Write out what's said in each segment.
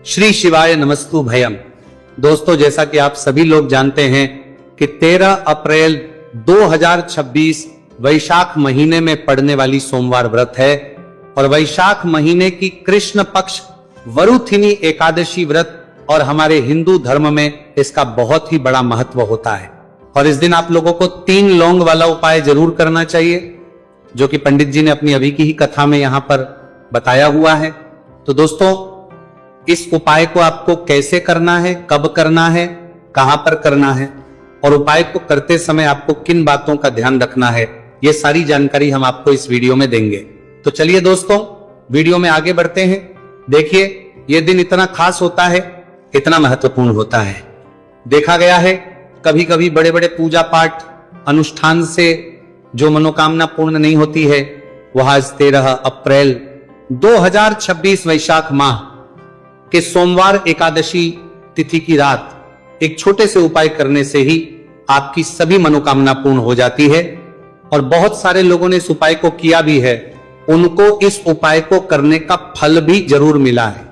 श्री शिवाय नमस्तु भयम। दोस्तों, जैसा कि आप सभी लोग जानते हैं कि 13 अप्रैल 2026 वैशाख महीने में पड़ने वाली सोमवार व्रत है और वैशाख महीने की कृष्ण पक्ष वरुथिनी एकादशी व्रत और हमारे हिंदू धर्म में इसका बहुत ही बड़ा महत्व होता है। और इस दिन आप लोगों को 3 लौंग वाला उपाय जरूर करना चाहिए, जो कि पंडित जी ने अपनी अभी की ही कथा में यहां पर बताया हुआ है। तो दोस्तों, इस उपाय को आपको कैसे करना है, कब करना है, कहां पर करना है और उपाय को करते समय आपको किन बातों का ध्यान रखना है, ये सारी जानकारी हम आपको इस वीडियो में देंगे। तो चलिए दोस्तों, वीडियो में आगे बढ़ते हैं। देखिए, यह दिन इतना खास होता है, इतना महत्वपूर्ण होता है। देखा गया है कभी कभी बड़े बड़े पूजा पाठ अनुष्ठान से जो मनोकामना पूर्ण नहीं होती है, वह आज 13 अप्रैल 2026 वैशाख माह के सोमवार एकादशी तिथि की रात एक छोटे से उपाय करने से ही आपकी सभी मनोकामना पूर्ण हो जाती है। और बहुत सारे लोगों ने इस उपाय को किया भी है, उनको इस उपाय को करने का फल भी जरूर मिला है।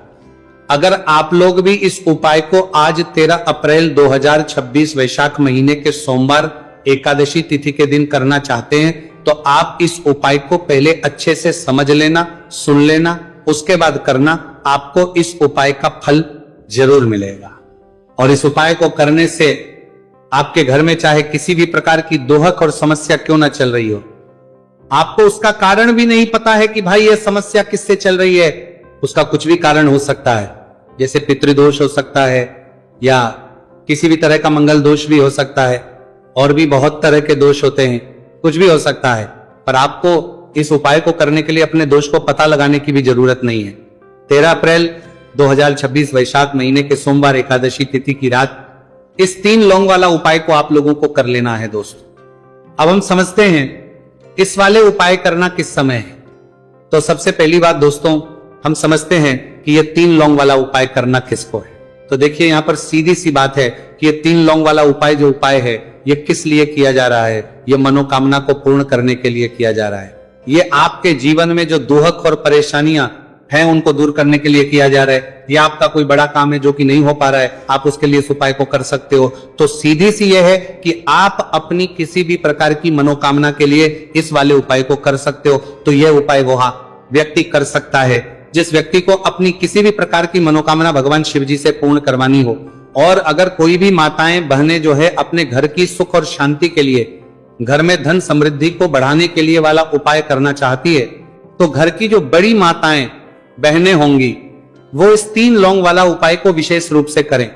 अगर आप लोग भी इस उपाय को आज 13 अप्रैल 2026 वैशाख महीने के सोमवार एकादशी तिथि के दिन करना चाहते हैं, तो आप इस उपाय को पहले अच्छे से समझ लेना, सुन लेना, उसके बाद करना। आपको इस उपाय का फल जरूर मिलेगा। और इस उपाय को करने से आपके घर में चाहे किसी भी प्रकार की दोहक और समस्या क्यों ना चल रही हो, आपको उसका कारण भी नहीं पता है कि भाई यह समस्या किससे चल रही है, उसका कुछ भी कारण हो सकता है। जैसे पितृदोष हो सकता है या किसी भी तरह का मंगल दोष भी हो सकता है, और भी बहुत तरह के दोष होते हैं, कुछ भी हो सकता है। पर आपको इस उपाय को करने के लिए अपने दोष को पता लगाने की भी जरूरत नहीं है। 13 अप्रैल 2026 वैशाख महीने के सोमवार एकादशी तिथि की रात इस 3 लौंग वाला उपाय को आप लोगों को कर लेना है। दोस्तों, अब हम समझते हैं इस वाले उपाय करना किस समय है। तो सबसे पहली बात दोस्तों, हम समझते हैं कि ये 3 लौंग वाला उपाय करना किसको है। तो देखिए, यहां पर सीधी सी बात है कि ये 3 लौंग वाला उपाय जो उपाय है, ये किस लिए किया जा रहा है। ये मनोकामना को पूर्ण करने के लिए किया जा रहा है। ये आपके जीवन में जो दुहक और परेशानियां हैं, उनको दूर करने के लिए किया जा रहा है। ये आपका कोई बड़ा काम है जो कि नहीं हो पा रहा है, आप उसके लिए इस उपाय को कर सकते हो। तो सीधी सी यह है कि आप अपनी किसी भी प्रकार की मनोकामना के लिए इस वाले उपाय को कर सकते हो। तो यह उपाय वह व्यक्ति कर सकता है जिस व्यक्ति को अपनी किसी भी प्रकार की मनोकामना भगवान शिव जी से पूर्ण करवानी हो। और अगर कोई भी माताएं बहनें जो है अपने घर की सुख और शांति के लिए, घर में धन समृद्धि को बढ़ाने के लिए वाला उपाय करना चाहती है, तो घर की जो बड़ी माताएं बहनें होंगी, वो इस 3 लौंग वाला उपाय को विशेष रूप से करें।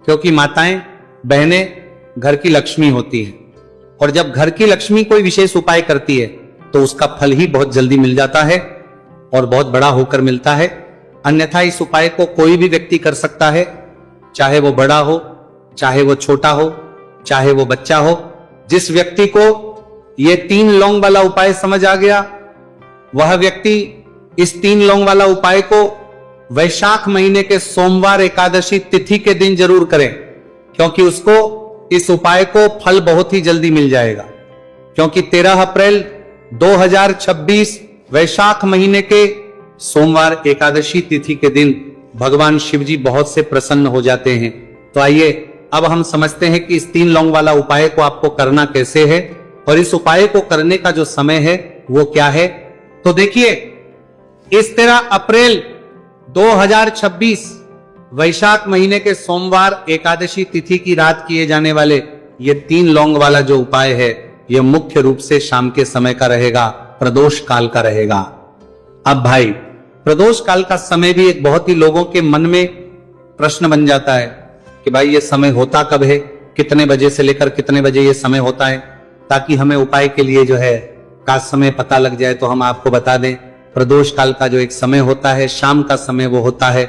क्योंकि माताएं बहनें घर की लक्ष्मी होती हैं, और जब घर की लक्ष्मी कोई विशेष उपाय करती है तो उसका फल ही बहुत जल्दी मिल जाता है और बहुत बड़ा होकर मिलता है। अन्यथा इस उपाय को कोई भी व्यक्ति कर सकता है, चाहे वो बड़ा हो, चाहे वो छोटा हो, चाहे वो बच्चा हो। जिस व्यक्ति को ये 3 लौंग वाला उपाय समझ आ गया, वह व्यक्ति इस 3 लौंग वाला उपाय को वैशाख महीने के सोमवार एकादशी तिथि के दिन जरूर करें, क्योंकि उसको इस उपाय को फल बहुत ही जल्दी मिल जाएगा। क्योंकि 13 अप्रैल 2026 वैशाख महीने के सोमवार एकादशी तिथि के दिन भगवान शिव जी बहुत से प्रसन्न हो जाते हैं। तो आइए अब हम समझते हैं कि इस 3 लौंग वाला उपाय को आपको करना कैसे है और इस उपाय को करने का जो समय है वो क्या है। तो देखिए, इस 13 अप्रैल 2026 वैशाख महीने के सोमवार एकादशी तिथि की रात किए जाने वाले ये 3 लौंग वाला जो उपाय है, ये मुख्य रूप से शाम के समय का रहेगा, प्रदोष काल का रहेगा। अब भाई, प्रदोष काल का समय भी एक बहुत ही लोगों के मन में प्रश्न बन जाता है कि भाई ये समय होता कब है, कितने बजे से लेकर कितने बजे ये समय होता है, ताकि हमें उपाय के लिए जो है का समय पता लग जाए। तो हम आपको बता दें, प्रदोष काल का जो एक समय होता है, शाम का समय, वो होता है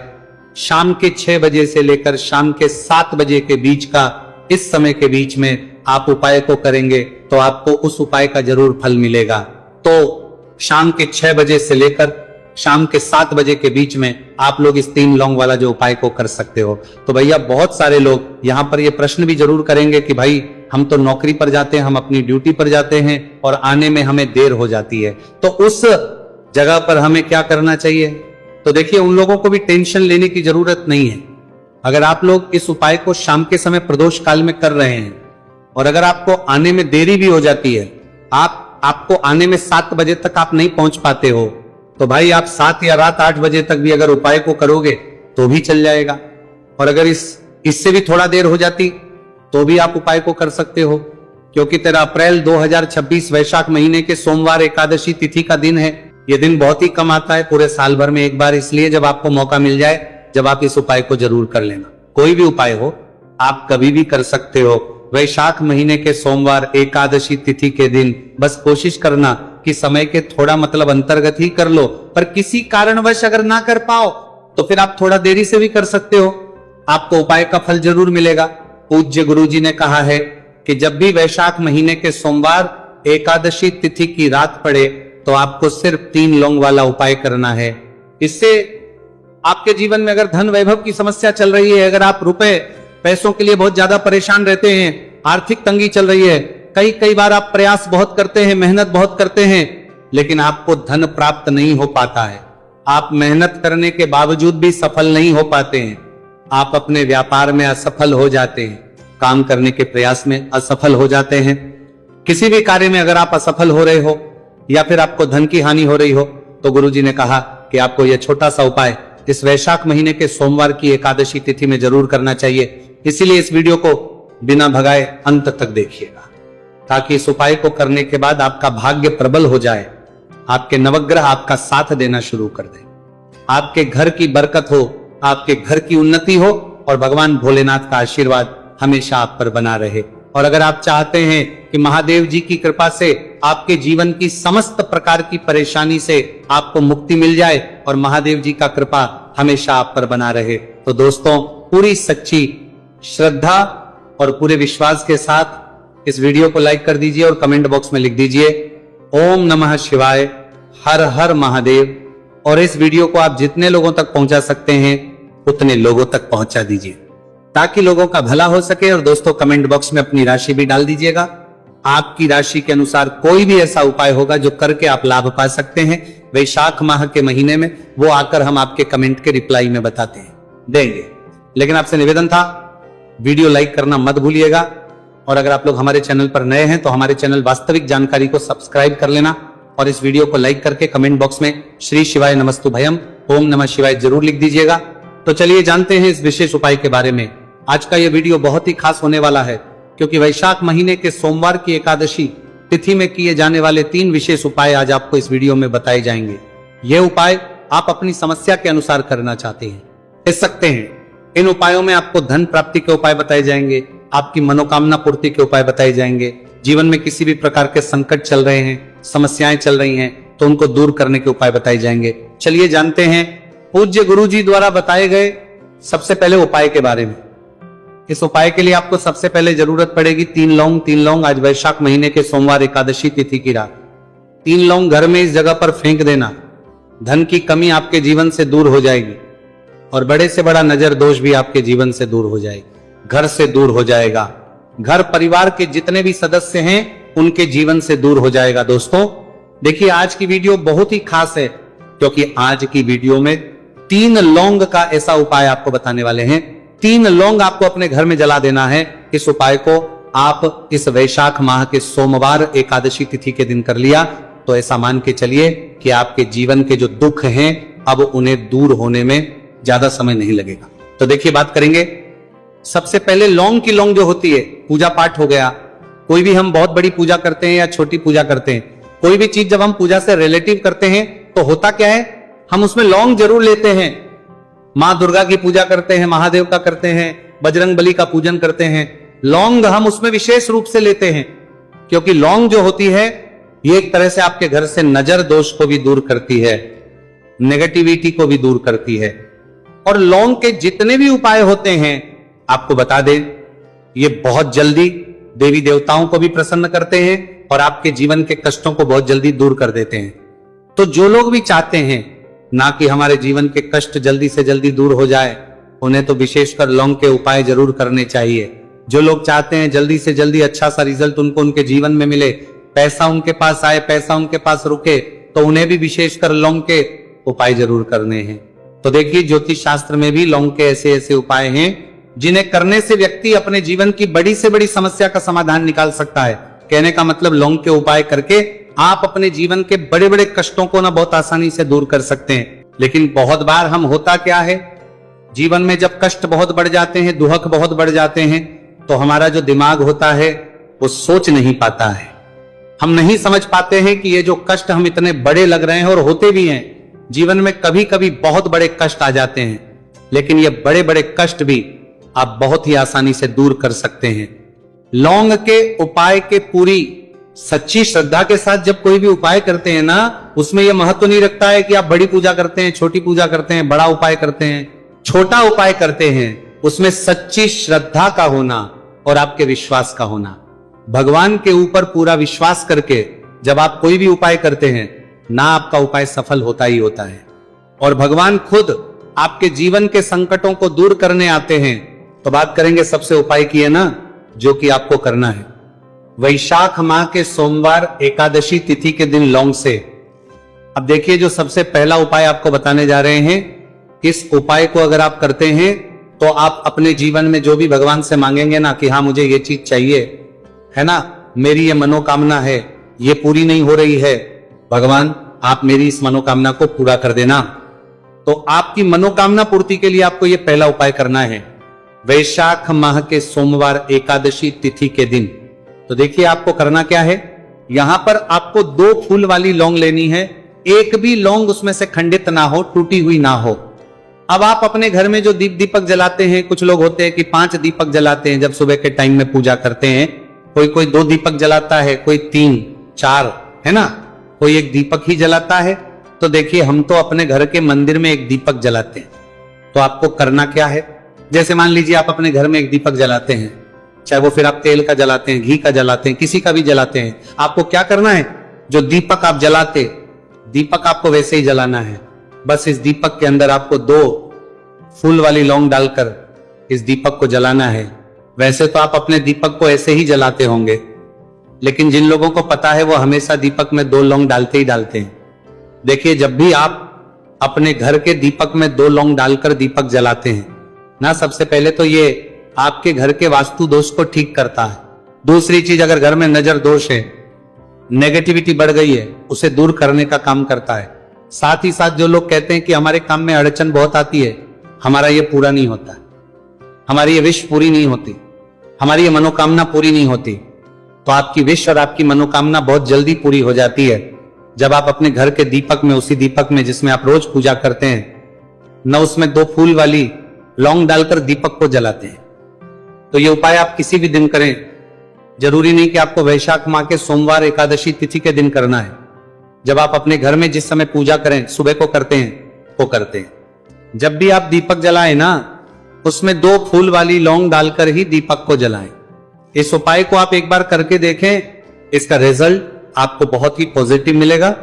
शाम के 6 बजे से लेकर शाम के 7 बजे के बीच का। इस समय के बीच में आप उपाय को करेंगे तो आपको उस उपाय का जरूर फल मिलेगा। तो शाम के 6 बजे से लेकर शाम के 7 बजे के बीच में आप लोग इस 3 लौंग वाला जो उपाय को कर सकते हो। तो भैया, बहुत सारे लोग यहां पर ये प्रश्न भी जरूर करेंगे कि भाई हम तो नौकरी पर जाते हैं, हम अपनी ड्यूटी पर जाते हैं और आने में हमें देर हो जाती है, तो उस जगह पर हमें क्या करना चाहिए। तो तो देखिए उन लोगों को भी टेंशन लेने की जरूरत नहीं है। अगर आप लोग इस उपाय को शाम के समय प्रदोष काल में कर रहे हैं और अगर आपको आने में देरी भी हो जाती है, आपको आने में 7 बजे तक आप नहीं पहुंच पाते हो, तो भाई आप 7 या रात 8 बजे तक भी अगर उपाय को करोगे तो भी चल जाएगा। और अगर इससे भी थोड़ा देर हो जाती तो भी आप उपाय को कर सकते हो, क्योंकि 13 अप्रैल 2026 वैशाख महीने के सोमवार एकादशी तिथि का दिन है। यह दिन बहुत ही कम आता है पूरे साल भर में एक बार, इसलिए जब आपको मौका मिल जाए जब आप इस उपाय को जरूर कर लेना। कोई भी उपाय हो आप कभी भी कर सकते हो। वैशाख महीने के सोमवार एकादशी तिथि के दिन बस कोशिश करना कि समय के थोड़ा मतलब अंतर्गत ही कर लो, पर किसी कारणवश अगर ना कर पाओ तो फिर आप थोड़ा देरी से भी कर सकते हो, आपको उपाय का फल जरूर मिलेगा। पूज्य गुरुजी ने कहा है कि जब भी वैशाख महीने के सोमवार एकादशी तिथि की रात पड़े तो आपको सिर्फ 3 लौंग वाला उपाय करना है। इससे आपके जीवन में अगर धन वैभव की समस्या चल रही है, अगर आप रुपए पैसों के लिए बहुत ज्यादा परेशान रहते हैं, आर्थिक तंगी चल रही है, कई बार आप प्रयास बहुत करते हैं, मेहनत बहुत करते हैं, लेकिन आपको धन प्राप्त नहीं हो पाता है, आप मेहनत करने के बावजूद भी सफल नहीं हो पाते हैं, आप अपने व्यापार में असफल हो जाते हैं, काम करने के प्रयास में असफल हो जाते हैं, किसी भी कार्य में अगर आप असफल हो रहे हो या फिर आपको धन की हानि हो रही हो, तो गुरुजी ने कहा कि आपको यह छोटा सा उपाय इस वैशाख महीने के सोमवार की एकादशी तिथि में जरूर करना चाहिए। इसीलिए इस वीडियो को बिना भगाए अंत तक देखिएगा, ताकि इस उपाय को करने के बाद आपका भाग्य प्रबल हो जाए, आपके नवग्रह आपका साथ देना शुरू कर दे, आपके घर की बरकत हो, आपके घर की उन्नति हो और भगवान भोलेनाथ का आशीर्वाद हमेशा आप पर बना रहे। और अगर आप चाहते हैं कि महादेव जी की कृपा से आपके जीवन की समस्त प्रकार की परेशानी से आपको मुक्ति मिल जाए और महादेव जी का कृपा हमेशा आप पर बना रहे, तो दोस्तों पूरी सच्ची श्रद्धा और पूरे विश्वास के साथ इस वीडियो को लाइक कर दीजिए और कमेंट बॉक्स में लिख दीजिए ओम नमः शिवाय, हर हर महादेव। और इस वीडियो को आप जितने लोगों तक पहुंचा सकते हैं उतने लोगों तक पहुंचा दीजिए, ताकि लोगों का भला हो सके। और दोस्तों कमेंट बॉक्स में अपनी राशि भी डाल दीजिएगा, आपकी राशि के अनुसार कोई भी ऐसा उपाय होगा जो करके आप लाभ पा सकते हैं वैशाख माह के महीने में, वो आकर हम आपके कमेंट के रिप्लाई में बताते हैं देंगे। लेकिन आपसे निवेदन था, वीडियो लाइक करना मत भूलिएगा, और अगर आप लोग हमारे चैनल पर नए हैं तो हमारे चैनल वास्तविक जानकारी को सब्सक्राइब कर लेना और इस वीडियो को लाइक करके कमेंट बॉक्स में श्री शिवाय नमस्तु भयम, ओम नमः शिवाय जरूर लिख दीजिएगा। तो चलिए जानते हैं इस विशेष उपाय के बारे में। आज का यह वीडियो बहुत ही खास होने वाला है, क्योंकि वैशाख महीने के सोमवार की एकादशी तिथि में किए जाने वाले 3 विशेष उपाय आज आपको इस वीडियो में बताए जाएंगे। ये उपाय आप अपनी समस्या के अनुसार करना चाहते हैं, कर सकते हैं। इन उपायों में आपको धन प्राप्ति के उपाय बताए जाएंगे, आपकी मनोकामना पूर्ति के उपाय बताए जाएंगे, जीवन में किसी भी प्रकार के संकट चल रहे हैं, समस्याएं चल रही हैं, तो उनको दूर करने के उपाय बताए जाएंगे। चलिए जानते हैं पूज्य गुरु जी द्वारा बताए गए सबसे पहले उपाय के बारे में। इस उपाय के लिए आपको सबसे पहले जरूरत पड़ेगी 3 लौंग। आज वैशाख महीने के सोमवार एकादशी तिथि की रात 3 लौंग घर में इस जगह पर फेंक देना, धन की कमी आपके जीवन से दूर हो जाएगी और बड़े से बड़ा नजर दोष भी आपके जीवन से दूर हो जाएगी, घर से दूर हो जाएगा, घर परिवार के जितने भी सदस्य हैं उनके जीवन से दूर हो जाएगा। दोस्तों देखिए आज की वीडियो बहुत ही खास है, क्योंकि आज की वीडियो में 3 लौंग का ऐसा उपाय आपको बताने वाले हैं। 3 लौंग आपको अपने घर में जला देना है। इस उपाय को आप इस वैशाख माह के सोमवार एकादशी तिथि के दिन कर लिया तो ऐसा मान के चलिए कि आपके जीवन के जो दुख हैं अब उन्हें दूर होने में ज्यादा समय नहीं लगेगा। तो देखिए बात करेंगे सबसे पहले लौंग की। लौंग जो होती है, पूजा पाठ हो गया, कोई भी हम बहुत बड़ी पूजा करते हैं या छोटी पूजा करते हैं, कोई भी चीज जब हम पूजा से रिलेटिव करते हैं तो होता क्या है, हम उसमें लौंग जरूर लेते हैं। मां दुर्गा की पूजा करते हैं, महादेव का करते हैं, बजरंग बली का पूजन करते हैं, लौंग हम उसमें विशेष रूप से लेते हैं, क्योंकि लौंग जो होती है ये एक तरह से आपके घर से नजर दोष को भी दूर करती है, नेगेटिविटी को भी दूर करती है। और लौंग के जितने भी उपाय होते हैं आपको बता दें, ये बहुत जल्दी देवी देवताओं को भी प्रसन्न करते हैं और आपके जीवन के कष्टों को बहुत जल्दी दूर कर देते हैं। तो जो लोग भी चाहते हैं ना कि हमारे जीवन के कष्ट जल्दी से जल्दी दूर हो जाए, उन्हें तो विशेषकर लौंग के उपाय जरूर करने चाहिए। जो लोग चाहते हैं जल्दी से जल्दी अच्छा सा रिजल्ट उनको उनके जीवन में मिले, पैसा उनके पास आए, पैसा उनके पास रुके, तो उन्हें भी विशेषकर लौंग के उपाय जरूर करने हैं। तो देखिए ज्योतिष शास्त्र में भी लौंग के ऐसे ऐसे उपाय हैं जिन्हें करने से व्यक्ति अपने जीवन की बड़ी से बड़ी समस्या का समाधान निकाल सकता है। कहने का मतलब लौंग के उपाय करके आप अपने जीवन के बड़े बड़े कष्टों को ना बहुत आसानी से दूर कर सकते हैं। लेकिन बहुत बार हम होता क्या है, जीवन में जब कष्ट बहुत बढ़ जाते हैं, दुहक बहुत बढ़ जाते हैं, तो हमारा जो दिमाग होता है वो सोच नहीं पाता है। हम नहीं समझ पाते हैं कि ये जो कष्ट हम इतने बड़े लग रहे हैं, और होते भी हैं, जीवन में कभी कभी बहुत बड़े कष्ट आ जाते हैं, लेकिन ये बड़े बड़े कष्ट भी आप बहुत ही आसानी से दूर कर सकते हैं। लौंग के उपाय के पूरी सच्ची श्रद्धा के साथ जब कोई भी उपाय करते हैं ना, उसमें यह महत्व नहीं रखता है कि आप बड़ी पूजा करते हैं, छोटी पूजा करते हैं, बड़ा उपाय करते हैं, छोटा उपाय करते हैं। उसमें सच्ची श्रद्धा का होना और आपके विश्वास का होना, भगवान के ऊपर पूरा विश्वास करके जब आप कोई भी उपाय करते हैं ना, आपका उपाय सफल होता ही होता है। और भगवान खुद आपके जीवन के संकटों को दूर करने आते हैं। तो बात करेंगे सबसे उपाय की है ना, जो कि आपको करना है वैशाख माह के सोमवार एकादशी तिथि के दिन लौंग से। अब देखिए जो सबसे पहला उपाय आपको बताने जा रहे हैं, इस उपाय को अगर आप करते हैं तो आप अपने जीवन में जो भी भगवान से मांगेंगे ना कि हाँ मुझे ये चीज चाहिए, है ना, मेरी ये मनोकामना है, ये पूरी नहीं हो रही है, भगवान आप मेरी इस मनोकामना को पूरा कर देना। तो आपकी मनोकामना पूर्ति के लिए आपको ये पहला उपाय करना है वैशाख माह के सोमवार एकादशी तिथि के दिन। तो देखिए आपको करना क्या है, यहां पर आपको 2 फूल वाली लौंग लेनी है, एक भी लौंग उसमें से खंडित ना हो, टूटी हुई ना हो। अब आप अपने घर में जो दीपक जलाते हैं, कुछ लोग होते हैं कि 5 दीपक जलाते हैं जब सुबह के टाइम में पूजा करते हैं, कोई 2 दीपक जलाता है, कोई 3 4, है ना, कोई 1 दीपक ही जलाता है। तो देखिए हम तो अपने घर के मंदिर में 1 दीपक जलाते हैं। तो आपको करना क्या है, जैसे मान लीजिए आप अपने घर में 1 दीपक जलाते हैं, चाहे वो फिर आप तेल का जलाते हैं, घी का जलाते हैं, किसी का भी जलाते हैं, आपको क्या करना है, जो दीपक आप जलाते, दीपक आपको वैसे ही जलाना है। बस इस दीपक के अंदर आपको 2 फूल वाली लौंग डालकर इस दीपक को जलाना है। वैसे तो आप अपने दीपक को ऐसे ही जलाते होंगे, लेकिन जिन लोगों को पता है वो हमेशा दीपक में 2 लौंग डालते ही डालते हैं। देखिए जब भी आप अपने घर के दीपक में 2 लौंग डालकर दीपक जलाते हैं ना, सबसे पहले तो ये आपके घर के वास्तु दोष को ठीक करता है। दूसरी चीज, अगर घर में नजर दोष है, नेगेटिविटी बढ़ गई है, उसे दूर करने का काम करता है। साथ ही साथ जो लोग कहते हैं कि हमारे काम में अड़चन बहुत आती है, हमारा ये पूरा नहीं होता, हमारी ये विश पूरी नहीं होती, हमारी ये मनोकामना पूरी नहीं होती, तो आपकी विश और आपकी मनोकामना बहुत जल्दी पूरी हो जाती है जब आप अपने घर के दीपक में, उसी दीपक में जिसमें आप रोज पूजा करते हैं न, उसमें 2 फूल वाली लौंग डालकर दीपक को जलाते हैं। तो ये उपाय आप किसी भी दिन करें, जरूरी नहीं कि आपको वैशाख माह के सोमवार एकादशी तिथि के दिन करना है। जब आप अपने घर में जिस समय पूजा करें, सुबह को करते हैं, वो करते हैं। जब भी आप दीपक जलाएं ना, उसमें 2 फूल वाली लौंग डालकर ही दीपक को जलाएं। इस उपाय को आप एक बार करके देखें, इसका रिजल्ट आपको बहुत ही पॉजिटिव मिलेगा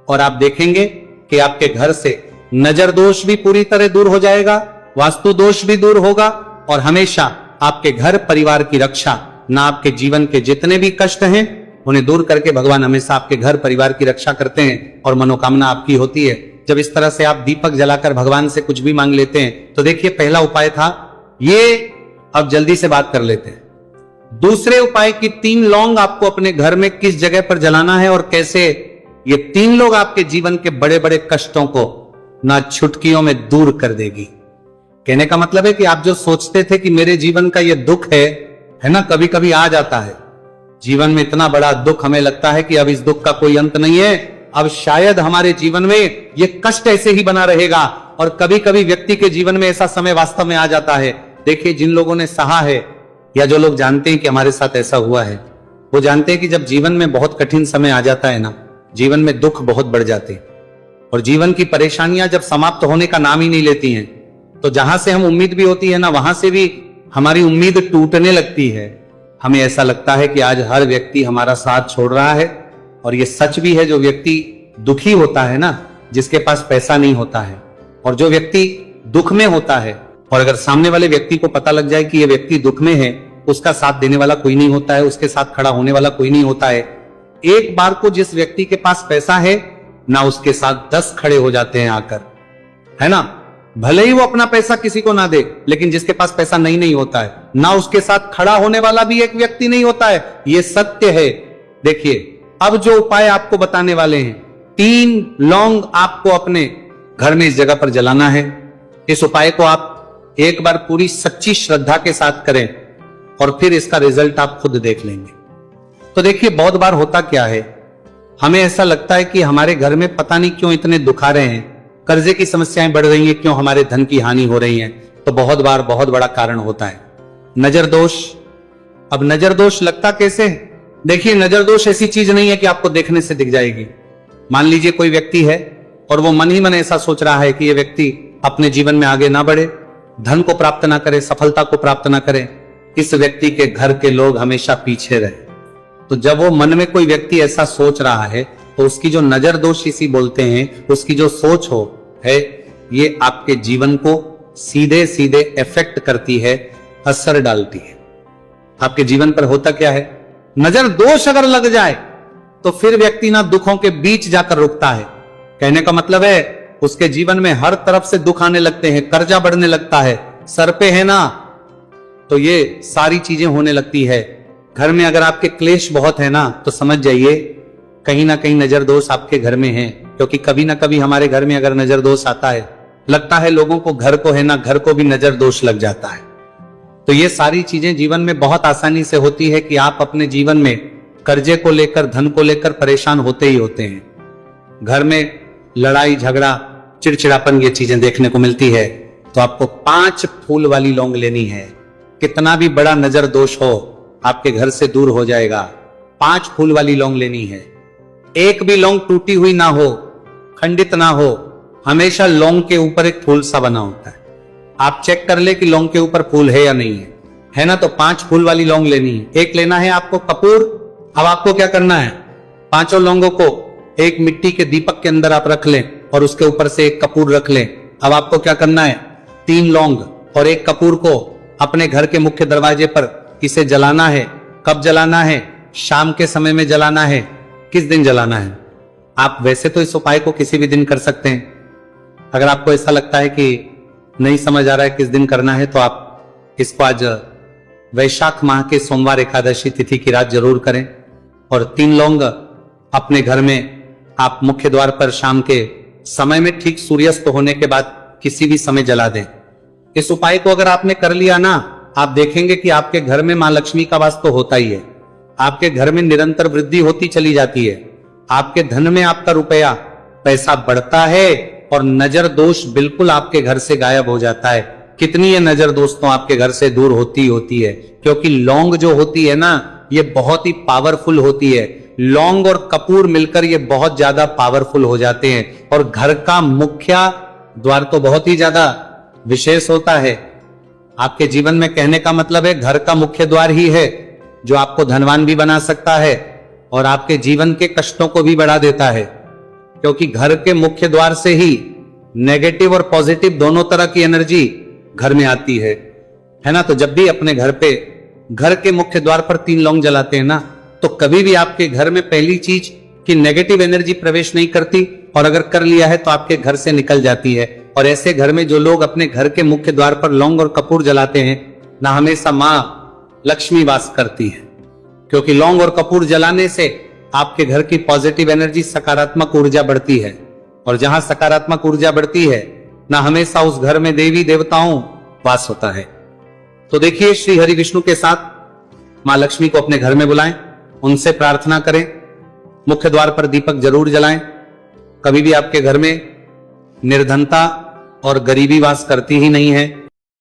और आप देखेंगे कि आपके घर से नजर दोष भी पूरी तरह दूर हो जाएगा, वास्तु दोष भी दूर होगा, और हमेशा आपके घर परिवार की रक्षा, ना आपके जीवन के जितने भी कष्ट हैं उन्हें दूर करके भगवान हमेशा आपके घर परिवार की रक्षा करते हैं और मनोकामना आपकी होती है। जब इस तरह से आप दीपक जलाकर भगवान से कुछ भी मांग लेते हैं, तो देखिए पहला उपाय था ये। अब जल्दी से बात कर लेते हैं दूसरे उपाय की। 3 लौंग आपको अपने घर में किस जगह पर जलाना है और कैसे, ये 3 लोग आपके जीवन के बड़े बड़े कष्टों को ना छुटकियों में दूर कर देगी। कहने का मतलब है कि आप जो सोचते थे कि मेरे जीवन का ये दुख है ना, कभी कभी आ जाता है जीवन में इतना बड़ा दुख, हमें लगता है कि अब इस दुख का कोई अंत नहीं है, अब शायद हमारे जीवन में ये कष्ट ऐसे ही बना रहेगा। और कभी कभी व्यक्ति के जीवन में ऐसा समय वास्तव में आ जाता है। देखिए जिन लोगों ने सहा है या जो लोग जानते हैं कि हमारे साथ ऐसा हुआ है, वो जानते हैं कि जब जीवन में बहुत कठिन समय आ जाता है ना, जीवन में दुख बहुत बढ़ जाते हैं और जीवन की परेशानियां जब समाप्त होने का नाम ही नहीं लेती हैं, तो जहां से हम उम्मीद भी होती है ना, वहां से भी हमारी उम्मीद टूटने लगती है। हमें ऐसा लगता है कि आज हर व्यक्ति हमारा साथ छोड़ रहा है, और ये सच भी है। जो व्यक्ति दुखी होता है ना, जिसके पास पैसा नहीं होता है, और जो व्यक्ति दुख में होता है, और अगर सामने वाले व्यक्ति को पता लग जाए कि ये व्यक्ति दुख में है, उसका साथ देने वाला कोई नहीं होता है, उसके साथ खड़ा होने वाला कोई नहीं होता है। एक बार को जिस व्यक्ति के पास पैसा है ना, उसके साथ 10 खड़े हो जाते हैं आकर, है ना। भले ही वो अपना पैसा किसी को ना दे, लेकिन जिसके पास पैसा नहीं होता है ना, उसके साथ खड़ा होने वाला भी एक व्यक्ति नहीं होता है। ये सत्य है। देखिए, अब जो उपाय आपको बताने वाले हैं, 3 लौंग आपको अपने घर में इस जगह पर जलाना है। इस उपाय को आप एक बार पूरी सच्ची श्रद्धा के साथ करें और फिर इसका रिजल्ट आप खुद देख लेंगे। तो देखिए, बहुत बार होता क्या है, हमें ऐसा लगता है कि हमारे घर में पता नहीं क्यों इतने दुख आ रहे हैं, कर्जे की समस्याएं बढ़ रही हैं, क्यों हमारे धन की हानि हो रही है। तो बहुत बार बहुत बड़ा कारण होता है नजर दोष। अब नजर दोष लगता कैसे है? देखिए, नजर दोष ऐसी चीज नहीं है कि आपको देखने से दिख जाएगी। मान लीजिए कोई व्यक्ति है और वो मन ही मन ऐसा सोच रहा है कि ये व्यक्ति अपने जीवन में आगे ना बढ़े, धन को प्राप्त ना करे, सफलता को प्राप्त ना करे, इस व्यक्ति के घर के लोग हमेशा पीछे रहे। तो जब वो मन में कोई व्यक्ति ऐसा सोच रहा है तो उसकी जो नजर दोष इसी बोलते हैं, उसकी जो सोच हो है, ये आपके जीवन को सीधे सीधे इफेक्ट करती है, असर डालती है। आपके जीवन पर होता क्या है, नजर दोष अगर लग जाए तो फिर व्यक्ति ना दुखों के बीच जाकर रुकता है। कहने का मतलब है, उसके जीवन में हर तरफ से दुख आने लगते हैं, कर्जा बढ़ने लगता है, सर पे है ना, तो ये सारी चीजें होने लगती है। घर में अगर आपके क्लेश बहुत है ना, तो समझ जाइए कहीं ना कहीं नजर दोष आपके घर में है। क्योंकि कभी ना कभी हमारे घर में अगर नजर दोष आता है, लगता है लोगों को घर को है ना, घर को भी नजर दोष लग जाता है। तो ये सारी चीजें जीवन में बहुत आसानी से होती है कि आप अपने जीवन में कर्जे को लेकर, धन को लेकर परेशान होते ही होते हैं। घर में लड़ाई झगड़ा, चिड़चिड़ापन, ये चीजें देखने को मिलती है। तो आपको 5 फूल वाली लौंग लेनी है। कितना भी बड़ा नजर दोष हो, आपके घर से दूर हो जाएगा। 5 फूल वाली लौंग लेनी है। एक भी लौंग टूटी हुई ना हो, खंडित ना हो, हमेशा लौंग के ऊपर एक फूल सा बना होता है। आप चेक कर ले कि लौंग के ऊपर फूल है या नहीं है ना। तो 5 फूल वाली लौंग लेनी है। एक लेना है आपको कपूर। अब आपको क्या करना है, 5 लौंगों को एक मिट्टी के दीपक के अंदर आप रख लें और उसके ऊपर से एक कपूर रख लें। अब आपको क्या करना है, 3 लौंग और एक कपूर को अपने घर के मुख्य दरवाजे पर इसे जलाना है। कब जलाना है, शाम के समय में जलाना है। किस दिन जलाना है, आप वैसे तो इस उपाय को किसी भी दिन कर सकते हैं। अगर आपको ऐसा लगता है कि नहीं समझ आ रहा है किस दिन करना है, तो आप इसको आज वैशाख माह के सोमवार एकादशी तिथि की रात जरूर करें। और 3 लौंग अपने घर में आप मुख्य द्वार पर शाम के समय में ठीक सूर्यास्त होने के बाद किसी भी समय जला दें। इस उपाय को अगर आपने कर लिया ना, आप देखेंगे कि आपके घर में मां लक्ष्मी का वास तो होता ही है। आपके घर में निरंतर वृद्धि होती चली जाती है। आपके धन में आपका रुपया पैसा बढ़ता है और नजर दोष बिल्कुल आपके घर से गायब हो जाता है। कितनी ये नजर दोस्तों आपके घर से दूर होती है, क्योंकि लौंग जो होती है ना, ये बहुत ही पावरफुल होती है। लौंग और कपूर मिलकर ये बहुत ज्यादा पावरफुल हो जाते हैं। और घर का मुख्य द्वार तो बहुत ही ज्यादा विशेष होता है। आपके जीवन में कहने का मतलब है, घर का मुख्य द्वार ही है जो आपको धनवान भी बना सकता है और आपके जीवन के कष्टों को भी बढ़ा देता है। क्योंकि घर के मुख्य द्वार से ही नेगेटिव और पॉजिटिव दोनों तरह की एनर्जी घर में आती है ना। तो जब भी अपने घर पे घर के मुख्य द्वार पर 3 लौंग जलाते हैं ना, तो कभी भी आपके घर में पहली चीज कि नेगेटिव एनर्जी प्रवेश नहीं करती, और अगर कर लिया है तो आपके घर से निकल जाती है। और ऐसे घर में जो लोग अपने घर के मुख्य द्वार पर लौंग और कपूर जलाते हैं ना, हमेशा मां लक्ष्मी वास करती है। क्योंकि लौंग और कपूर जलाने से आपके घर की पॉजिटिव एनर्जी, सकारात्मक ऊर्जा बढ़ती है। और जहां सकारात्मक ऊर्जा बढ़ती है ना, हमेशा उस घर में देवी देवताओं वास होता है। तो देखिए, श्री हरि विष्णु के साथ मां लक्ष्मी को अपने घर में बुलाएं, उनसे प्रार्थना करें, मुख्य द्वार पर दीपक जरूर जलाएं। कभी भी आपके घर में निर्धनता और गरीबी वास करती ही नहीं है।